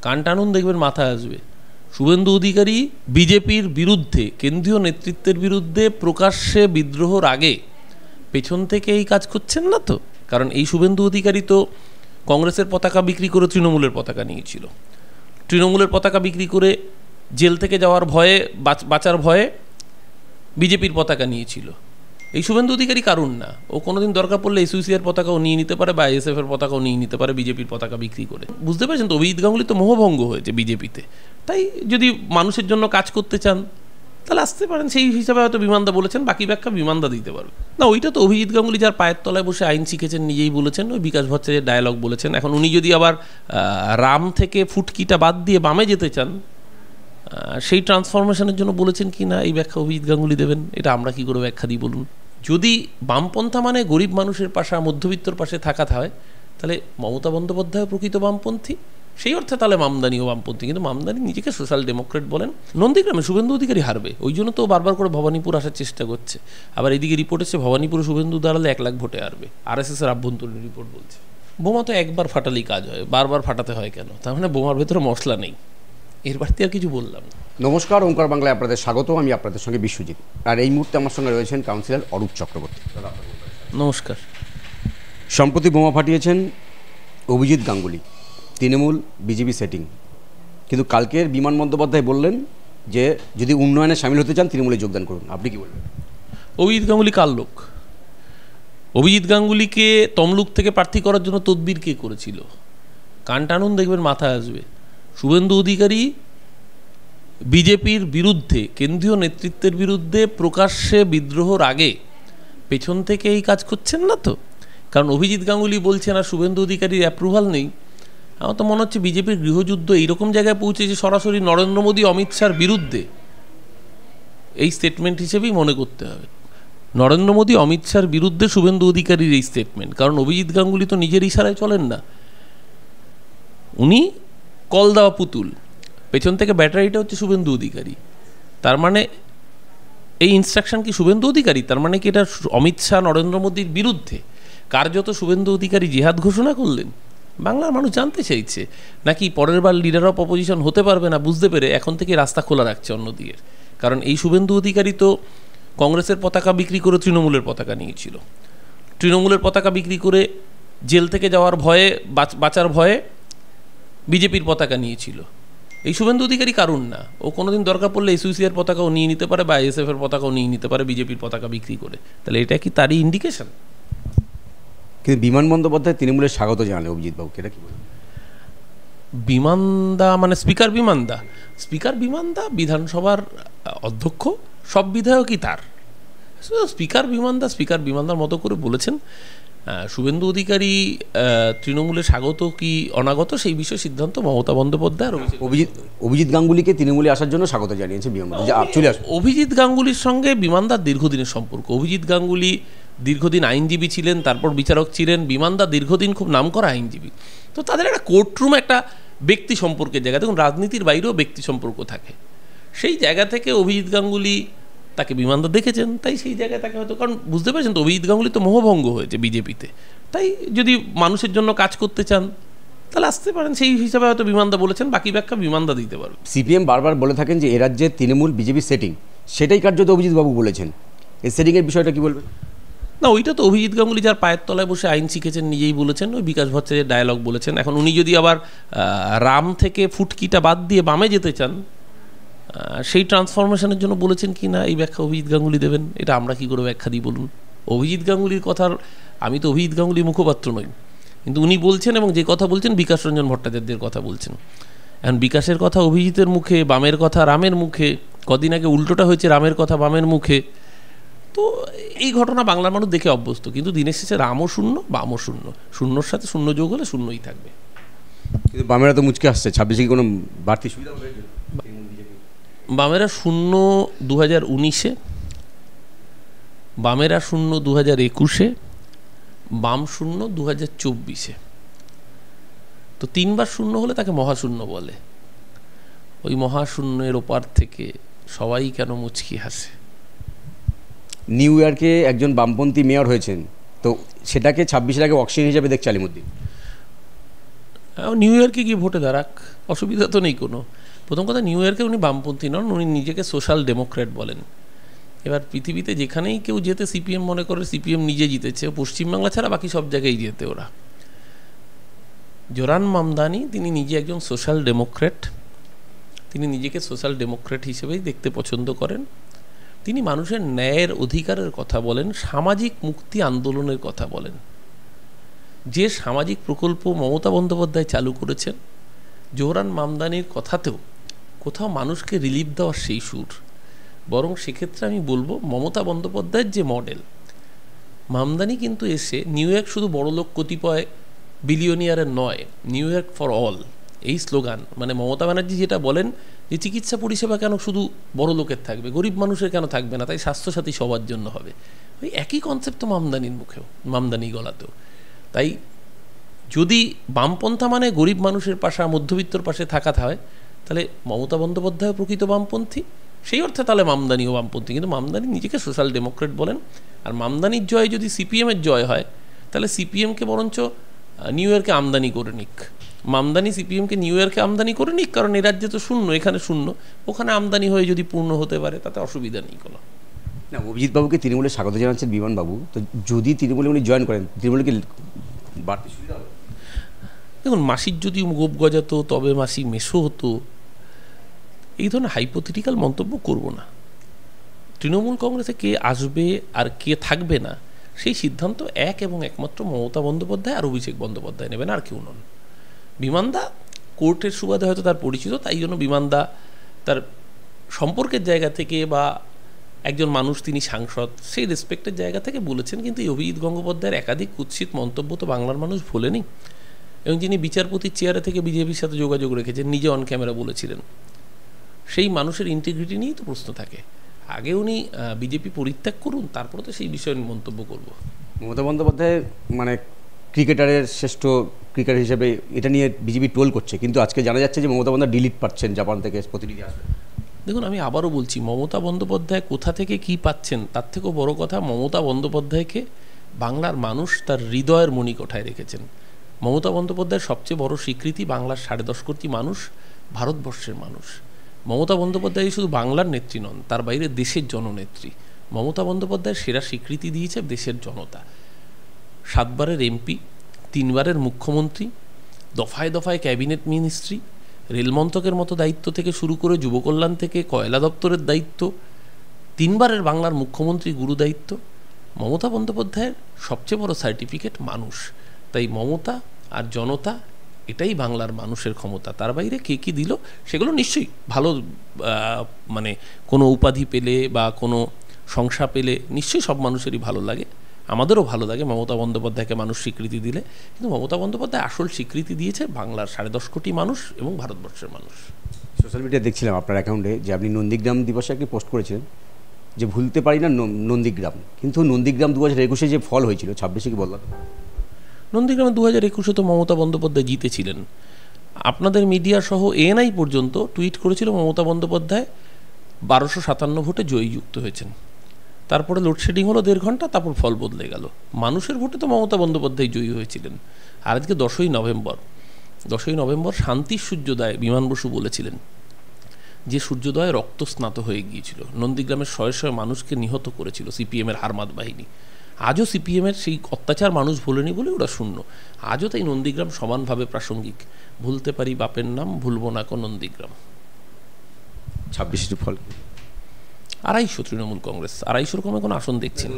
কান টানুন দেখবেন মাথায় আসবে। শুভেন্দু অধিকারী বিজেপির বিরুদ্ধে, কেন্দ্রীয় নেতৃত্বের বিরুদ্ধে প্রকাশ্যে বিদ্রোহর আগে পেছন থেকে এই কাজ করছেন না তো? কারণ এই শুভেন্দু অধিকারী তো কংগ্রেসের পতাকা বিক্রি করে তৃণমূলের পতাকা নিয়েছিল, তৃণমূলের পতাকা বিক্রি করে জেল থেকে যাওয়ার ভয়ে, বাঁচার ভয়ে বিজেপির পতাকা নিয়েছিল। এই শুভেন্দু অধিকারী কারণ না, ও কোনোদিন দরকার পড়লে এসইউসিআর পতাকাও নিয়ে নিতে পারে বা আইএসএফ এর পতাকাও নিয়ে নিতে পারে বিজেপির পতাকা বিক্রি করে। বুঝতে পারছেন তো? অভিজিৎ গাঙ্গুলি তো মোহভঙ্গ হয়েছে বিজেপিতে। তাই যদি মানুষের জন্য কাজ করতে চান তাহলে আসতে পারেন। সেই হিসাবে হয়তো বিমানদা বলেছেন, বাকি ব্যাখ্যা বিমানদা দিতে পারবে না। ওইটা তো অভিজিৎ গাঙ্গুলি যার পায়ের তলায় বসে আইন শিখেছেন নিজেই বলেছেন, ওই বিকাশ ভট্টাচার্যের ডায়ালগ বলেছেন। এখন উনি যদি আবার রাম থেকে ফুটকিটা বাদ দিয়ে বামে যেতে চান, সেই ট্রান্সফরমেশনের জন্য বলেছেন কি না এই ব্যাখ্যা অভিজিৎ গাঙ্গুলি দেবেন? এটা আমরা কি করে ব্যাখ্যা দিই বলুন? যদি বামপন্থা মানে গরিব মানুষের পাশে, মধ্যবিত্তর পাশে থাকা হয়, তাহলে মমতা বন্দ্যোপাধ্যায় প্রকৃত বামপন্থী, সেই অর্থে তাহলে মামদানিও বামপন্থী। কিন্তু মামদানি নিজেকে সোশ্যাল ডেমোক্রেট বলেন। নন্দীগ্রামে শুভেন্দু অধিকারী হারবে, ওই জন্য তো বারবার করে ভবানীপুর আসার চেষ্টা করছে। আবার এদিকে রিপোর্ট এসেছে ভবানীপুরে শুভেন্দু দাঁড়ালে 1 লাখ ভোটে হারবে, RSS এর আভ্যন্তরীণ রিপোর্ট বলছে। বোমা তো একবার ফাটালেই কাজ হয়, বারবার ফাটাতে হয় কেন? তার মানে বোমার ভেতরে মশলা নেই। এর বাড়তি আর কিছু বললাম না। নমস্কার, ওঙ্কার বাংলায় আপনাদের স্বাগত। আমি আপনাদের সঙ্গে বিশ্বজিৎ, আর এই মুহূর্তে আমার সঙ্গে রয়েছেন কাউন্সিলর অরূপ চক্রবর্তী। নমস্কার। সম্প্রতি বোমা ফাটিয়েছেন অভিজিৎ গাঙ্গুলি, তৃণমূল বিজেপি সেটিং। কিন্তু কালকের বিমান বন্দ্যোপাধ্যায় বললেন যে যদি উন্নয়নে সামিল হতে চান তৃণমূলে যোগদান করুন। আপনি কি বলবেন? অভিজিৎ গাঙ্গুলি কার লোক? অভিজিৎ গাঙ্গুলিকে তমলুক থেকে প্রার্থী করার জন্য তদবির কে করেছিল? কান টানুন দেখবেন মাথায় আসবে। শুভেন্দু অধিকারী বিজেপির বিরুদ্ধে, কেন্দ্রীয় নেতৃত্বের বিরুদ্ধে প্রকাশ্যে বিদ্রোহর আগে পেছন থেকে এই কাজ করছেন না তো? কারণ অভিজিৎ গাঙ্গুলি বলছেন আর শুভেন্দু অধিকারীর অ্যাপ্রুভাল নেই। আমার তো মনে হচ্ছে বিজেপির গৃহযুদ্ধ এইরকম জায়গায় পৌঁছেছে সরাসরি নরেন্দ্র মোদী, অমিত শাহর বিরুদ্ধে। এই স্টেটমেন্ট হিসেবেই মনে করতে হবে। নরেন্দ্র মোদী, অমিত শাহর বিরুদ্ধে শুভেন্দু অধিকারীর এই স্টেটমেন্ট। কারণ অভিজিৎ গাঙ্গুলি তো নিজের ইশারায় চলেন না, উনি কল দেওয়া পুতুল। পেছন থেকে ব্যাটারিটা হচ্ছে শুভেন্দু অধিকারী। তার মানে এই ইনস্ট্রাকশন কি শুভেন্দু অধিকারী? তার মানে কি এটা অমিত শাহ, নরেন্দ্র মোদীর বিরুদ্ধে কার্যত শুভেন্দু অধিকারী জিহাদ ঘোষণা করলেন? বাংলার মানুষ জানতে চাইছে। নাকি পরের বার লিডার অফ অপোজিশন হতে পারবে না বুঝতে পেরে এখন থেকে রাস্তা খোলা রাখছে অন্যদিকে? কারণ এই শুভেন্দু অধিকারী তো কংগ্রেসের পতাকা বিক্রি করে তৃণমূলের পতাকা নিয়েছিল, তৃণমূলের পতাকা বিক্রি করে জেল থেকে যাওয়ার ভয়ে, বাঁচার ভয়ে বিজেপির পতাকা নিয়েছিল। এই শুভেন্দু অধিকারী কারণ না, ও কোনোদিন দরকার পড়লে এসইউসিআর পতাকাও নিয়ে নিতে পারে বা আইএসএফ এর পতাকাও নিয়ে নিতে পারে বিজেপির পতাকা বিক্রি করে। তাহলে এটা কি তারই ইন্ডিকেশন? কিন্তু বিমান বন্দ্যোপাধ্যায় তৃণমূলের স্বাগত জানালে অভিজিৎ বাবুকে, এটা কি বলবেন? বিমানদা মানে স্পিকার বিমানদা? স্পিকার বিমানদা বিধানসভার অধ্যক্ষ, সব বিধায়কই তার। স্পিকার বিমানদার মতো করে বলেছেন। শুভেন্দু অধিকারী তৃণমূলে স্বাগত কি অনাগত সেই বিষয়ে সিদ্ধান্ত মমতা বন্দ্যোপাধ্যায়। অভিজিৎ গাঙ্গুলিকে তৃণমূলে আসার জন্য স্বাগত জানিয়েছে বিমান। অভিজিৎ গাঙ্গুলির সঙ্গে বিমানদার দীর্ঘদিনের সম্পর্ক। অভিজিৎ গাঙ্গুলি দীর্ঘদিন আইনজীবী ছিলেন, তারপর বিচারক ছিলেন। বিমানদা দীর্ঘদিন খুব নামকরা আইনজীবী। তো তাদের একটা কোর্টরুম, একটা ব্যক্তি সম্পর্কের জায়গা। দেখুন, রাজনীতির বাইরেও ব্যক্তি সম্পর্ক থাকে। সেই জায়গা থেকে অভিজিৎ গাঙ্গুলি তাকে বিমানদা দেখেছেন, তাই সেই জায়গায় তাকে হয়তো, কারণ বুঝতে পারছেন তো অভিজিৎ গাঙ্গুলি তো মোহভঙ্গ হয়েছে বিজেপিতে। তাই যদি মানুষের জন্য কাজ করতে চান তাহলে আসতে পারেন। সেই হিসাবে হয়তো বিমানদা বলেছেন, বাকি ব্যাখ্যা বিমানদা দিতে পারবে। সিপিএম বারবার বলে থাকেন যে এ রাজ্যে তৃণমূল বিজেপি সেটিং, সেটাই কার্যত অভিজিৎ বাবু বলেছেন। এই সেটিংয়ের বিষয়টা কি বলবেন? না, ওইটা তো অভিজিৎ গাঙ্গুলি যার পায়ের তলায় বসে আইন শিখেছেন নিজেই বলেছেন, ওই বিকাশ ভট্টাচার্যের ডায়ালগ বলেছেন। এখন উনি যদি আবার রাম থেকে ফুটকিটা বাদ দিয়ে বামে যেতে চান, সেই ট্রান্সফরমেশনের জন্য বলেছেন কি না এই ব্যাখ্যা অভিজিৎ গাঙ্গুলি দেবেন? এটা আমরা কি করে ব্যাখ্যা দিই বলুন? অভিজিৎ গাঙ্গুলির কথার, আমি তো অভিজিৎ গাঙ্গুলির মুখপাত্র নই, কিন্তু উনি বলছেন এবং যে কথা বলছেন বিকাশ রঞ্জন ভট্টাচার্যের কথা বলছেন। এখন বিকাশের কথা অভিজিতের মুখে, বামের কথা রামের মুখে, কদিন আগে উল্টোটা হয়েছে রামের কথা বামের মুখে। তো এই ঘটনা বাংলার মানুষ দেখে অভ্যস্ত। কিন্তু দিনের শেষে রামও শূন্য, বামও শূন্য, শূন্যর সাথে শূন্য যোগ হলে শূন্যই থাকবে। কিন্তু বামেরা তো মুচকে আসছে। 26-এ কি কোনো বাড়তি সুবিধা হবে? বামেরা শূন্য 2019-এ, বামেরা শূন্য 2021-এ, বাম শূন্য 2024-এ। তো 3 বার শূন্য হলে তাকে মহাশূন্য বলে। ওই মহাশূন্যের ওপার থেকে সবাই কেন মুচকি হাসে? নিউ ইয়র্কে একজন বামপন্থী মেয়র হয়েছেন, তো সেটাকে 26-এর আগে অক্সিজেন হিসেবে দেখছে আলিমুদ্দিন। নিউ ইয়র্কে গিয়ে ভোটে দাঁড়াক, অসুবিধা তো নেই কোনো। প্রথম কথা, নিউ ইয়র্কে উনি বামপন্থী নন, উনি নিজেকে সোশ্যাল ডেমোক্র্যাট বলেন। এবার পৃথিবীতে যেখানেই কেউ যেতে সিপিএম মনে করে সিপিএম নিজে জিতেছে, পশ্চিমবাংলা ছাড়া বাকি সব জায়গায় যেতে ওরা। জোরান মামদানি তিনি নিজে একজন সোশ্যাল ডেমোক্র্যাট, তিনি নিজেকে সোশ্যাল ডেমোক্র্যাট হিসেবেই দেখতে পছন্দ করেন। তিনি মানুষের ন্যায়ের অধিকারের কথা বলেন, সামাজিক মুক্তি আন্দোলনের কথা বলেন। যে সামাজিক প্রকল্প মমতা বন্দ্যোপাধ্যায় চালু করেছেন, জোহরান মামদানির কথাতেও কোথাও মানুষকে রিলিফ দেওয়ার সেই সুর। বরং সেক্ষেত্রে আমি বলবো মমতা বন্দ্যোপাধ্যায়ের যে মডেল, মামদানি কিন্তু এসে নিউ ইয়র্ক শুধু বড়লোক কতিপয় বিলিয়নিয়ারের নয়, নিউ ইয়র্ক ফর অল এই স্লোগান, মানে মমতা ব্যানার্জি যেটা বলেন যে চিকিৎসা পরিষেবা কেন শুধু বড় লোকের থাকবে, গরিব মানুষের কেন থাকবে না, তাই স্বাস্থ্যসাথী সবার জন্য হবে। ওই একই কনসেপ্ট তো মামদানির মুখেও, মামদানি গলাতেও। তাই যদি বামপন্থা মানে গরিব মানুষের পাশে, মধ্যবিত্তর পাশে থাকা হয়, তাহলে মমতা বন্দ্যোপাধ্যায় প্রকৃত বামপন্থী, সেই অর্থে তাহলে মামদানিও বামপন্থী। কিন্তু মামদানি নিজেকে সোশ্যাল ডেমোক্রেট বলেন। আর মামদানির জয় যদি সিপিএমের জয় হয়, তাহলে সিপিএমকে বরঞ্চ নিউ ইয়র্কে আমদানি করে নিক। মামদানি সিপিএমকে নিউ ইয়র্কে আমদানি করে নিক, কারণ এ রাজ্যে তো শূন্য, এখানে শূন্য, ওখানে আমদানি হয়ে যদি পূর্ণ হতে পারে তাতে অসুবিধা নেই কোনো। না, অভিজিৎ বাবুকে তৃণমূলে স্বাগত জানাচ্ছেন বিমানবাবু, তো যদি তৃণমূলে উনি জয়েন করেন, তৃণমূলে কি বাড়তি সুবিধা হবে? দেখুন, মাসির যদি গোপ গজাতো তবে মাসি মেশো হতো, এই ধরনের হাইপোথেটিক্যাল মন্তব্য করব না। তৃণমূল কংগ্রেসে কে আসবে আর কে থাকবে না সেই সিদ্ধান্ত এক এবং একমাত্র মমতা বন্দ্যোপাধ্যায় আর অভিষেক বন্দ্যোপাধ্যায় নেবেন, আর কেউ নন। বিমানদা কোর্টের সুবাদে হয়তো তার পরিচিত, তাই জন্য বিমানদা তার সম্পর্কের জায়গা থেকে বা একজন মানুষ, তিনি সাংসদ, সেই রেসপেক্টের জায়গা থেকে বলেছেন। কিন্তু এই অভিজিৎ গঙ্গোপাধ্যায়ের একাধিক কুৎসিত মন্তব্য তো বাংলার মানুষ ভোলেনি, এবং যিনি বিচারপতির চেয়ারে থেকে বিজেপির সাথে যোগাযোগ রেখেছেন, নিজে অন ক্যামেরা বলেছিলেন, সেই মানুষের ইন্টিগ্রিটি নিয়েই তো প্রশ্ন থাকে। আগে উনি বিজেপি পরিত্যাগ করুন, তারপরে তো সেই বিষয়ে মন্তব্য করব। মমতা বন্দ্যোপাধ্যায় মানে ক্রিকেটারের শ্রেষ্ঠ ক্রিকেটার হিসেবে এটা নিয়ে বিজেপি টোল করছে, কিন্তু আজকে জানা যাচ্ছে যে মমতা বন্দ্যোপাধ্যায় ডিলিট পাচ্ছেন, জাপান থেকে প্রতিনিধি আসবে। দেখুন, আমি আবারও বলছি, মমতা বন্দ্যোপাধ্যায় কোথা থেকে কি পাচ্ছেন তার থেকেও বড় কথা, মমতা বন্দ্যোপাধ্যায়কে বাংলার মানুষ তার হৃদয়ের মণিকোঠায় রেখেছেন। মমতা বন্দ্যোপাধ্যায়ের সবচেয়ে বড় স্বীকৃতি বাংলার 10.5 কোটি মানুষ, ভারতবর্ষের মানুষ। মমতা বন্দ্যোপাধ্যায় শুধু বাংলার নেত্রী নন, তার বাইরে দেশের জননেত্রী। মমতা বন্দ্যোপাধ্যায়ের সেরা স্বীকৃতি দিয়েছে দেশের জনতা। 7 বারের এমপি, 3 বারের মুখ্যমন্ত্রী, দফায় দফায় ক্যাবিনেট মিনিস্ট্রি, রেলমন্ত্রকের মতো দায়িত্ব থেকে শুরু করে যুবকল্যাণ থেকে কয়লা দপ্তরের দায়িত্ব, 3 বারের বাংলার মুখ্যমন্ত্রী গুরু দায়িত্ব। মমতা বন্দ্যোপাধ্যায়ের সবচেয়ে বড় সার্টিফিকেট মানুষ। তাই মমতা আর জনতা, এটাই বাংলার মানুষের ক্ষমতা। তার বাইরে কে কী দিল সেগুলো নিশ্চয়ই ভালো, মানে কোনো উপাধি পেলে বা কোনো সংস্থা পেলে নিশ্চয়ই সব মানুষেরই ভালো লাগে, আমাদেরও ভালো লাগে মমতা বন্দ্যোপাধ্যায়কে মানুষ স্বীকৃতি দিলে। কিন্তু মমতা বন্দ্যোপাধ্যায় আসল স্বীকৃতি দিয়েছে বাংলার 10.5 কোটি মানুষ এবং ভারতবর্ষের মানুষ। সোশ্যাল মিডিয়ায় দেখছিলাম আপনার অ্যাকাউন্টে যে আপনি নন্দীগ্রাম দিবসে একটি পোস্ট করেছিলেন যে ভুলতে পারি না নন্দীগ্রাম, কিন্তু নন্দীগ্রাম 2021 যে ফল হয়েছিল 26 কি বললাম? নন্দীগ্রামে 2021 তো মমতা বন্দ্যোপাধ্যায় জিতেছিলেন। আপনাদের মিডিয়া সহ এএনআই পর্যন্ত টুইট করেছিল মমতা বন্দ্যোপাধ্যায় 1257 ভোটে জয়যুক্ত হয়েছেন। তারপরে লোডশেডিং হলো 1.5 ঘন্টা, তারপর ফল বদলে গেল। মানুষের ভোটে তো মমতা বন্দ্যোপাধ্যায় জয়ী হয়েছিলেন। আর আজকে 10ই নভেম্বর শান্তির সূর্যোদয় বিমান বসু বলেছিলেন যে সূর্যোদয়ে রক্ত স্নাত হয়ে গিয়েছিল, নন্দীগ্রামের শয়ে শয়ে মানুষকে নিহত করেছিল সিপিএমের হারমাদ বাহিনী। আজও সিপিএমের সেই অত্যাচার মানুষ ভোলেনি বলে ওরা শূন্য। আজও তাই নন্দীগ্রাম সমানভাবে প্রাসঙ্গিক। ভুলতে পারি বাপের নাম, ভুলবো না কো নন্দীগ্রাম। 26 ফল 250 তৃণমূল কংগ্রেস, 250 কমে কোনো আসন দেখছি না।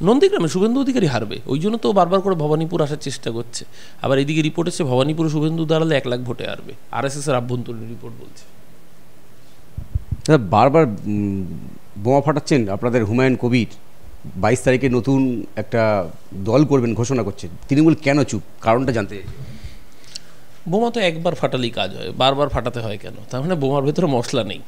নন্দীগ্রামে শুভেন্দু অধিকারী হারবে, ওই জন্য তো বারবার করে ভবানীপুর আসার চেষ্টা করছে। আবার এদিকে রিপোর্ট এসে ভবানীপুরে শুভেন্দু দাঁড়ালে 1 লাখ ভোটে হারবে, RSS এর আভ্যন্তরীণ রিপোর্ট বলছে। বারবার বোমা ফাটাচ্ছেন আপনাদের হুমায়ুন কবির, 22 তারিখে নতুন একটা দল করবেন ঘোষণা করছেন, তৃণমূল কেন চুপ? কারণটা জানতে চাই। বোমা তো একবার ফাটালেই কাজ হয়, বারবার ফাটাতে হয় কেন? তার মানে বোমার ভেতরে মশলা নেই,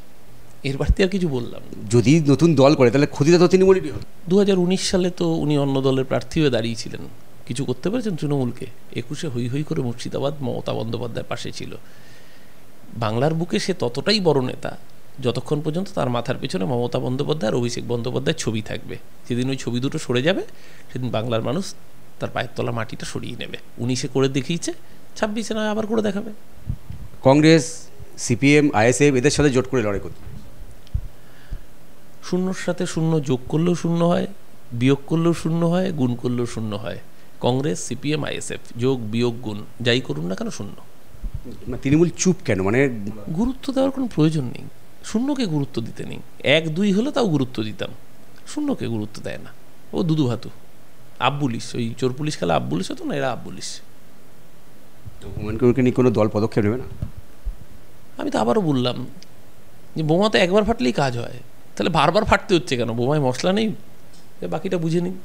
এর বাড়তি আর কিছু বললাম। যদি নতুন দল করে তাহলে ক্ষতিটা তো তৃণমূলেরই হবে। 2019 সালে তো উনি অন্য দলের প্রার্থী হয়ে দাঁড়িয়েছিলেন, কিছু করতে পেরেছেন তৃণমূলকে? 21-এ হই হই করে মুর্শিদাবাদ মমতা বন্দ্যোপাধ্যায় পাশে ছিল। বাংলার বুকে সে ততটাই বড় নেতা যতক্ষণ পর্যন্ত তার মাথার পেছনে মমতা বন্দ্যোপাধ্যায় আর অভিষেক বন্দ্যোপাধ্যায়ের ছবি থাকবে। যেদিন ওই ছবি দুটো সরে যাবে সেদিন বাংলার মানুষ তার পায়ের তলা মাটিটা সরিয়ে নেবে। 19-এ করে দেখিয়েছে, 26-এ নয় আবার করে দেখাবে। কংগ্রেস, সিপিএম, আইএসএফ এদের সাথে জোট করে লড়াই করতে, শূন্যর সাথে শূন্য যোগ করলেও শূন্য হয়, বিয়োগ করলেও শূন্য হয়, গুণ করলেও শূন্য হয়। কংগ্রেস, সিপিএম, আইএসএফ যোগ বিয়োগ গুণ যাই করুন না কেন শূন্য। তৃণমূল চুপ কেন? মানে গুরুত্ব দেওয়ার কোনো প্রয়োজন নেই, শূন্যকে গুরুত্ব দিতে নেই। 1-2 হলে তাও গুরুত্ব দিতাম, শূন্যকে গুরুত্ব দেয় না। ও দুদু ভাতু, আবপুলিশ, ওই চোর পুলিশ খেলা আবপুলিশ হতো না, এরা আবপুলিশ। হুমায়ুন কবিরকে নিয়ে কোনো দল পদক্ষেপ নেবে না? আমি তো আবারও বললাম যে বোমা তো একবার ফাটলেই কাজ হয়, তাহলে বারবার ফাটতে হচ্ছে কেন? বোমায় মশলা নেই, বাকিটা বুঝে নিন।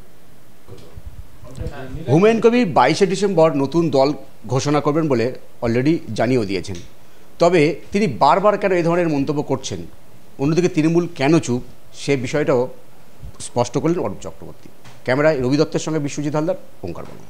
হুমায়ুন কবির 22শে ডিসেম্বর নতুন দল ঘোষণা করবেন বলে অলরেডি জানিয়েও দিয়েছেন। তবে তিনি বারবার কেন এই ধরনের মন্তব্য করছেন, অন্যদিকে তৃণমূল কেন চুপ, সে বিষয়টাও স্পষ্ট করলেন অরূপ চক্রবর্তী। ক্যামেরায় রবি দত্তের সঙ্গে বিশ্বজিৎ হালদার, ওঙ্কার বাংলা।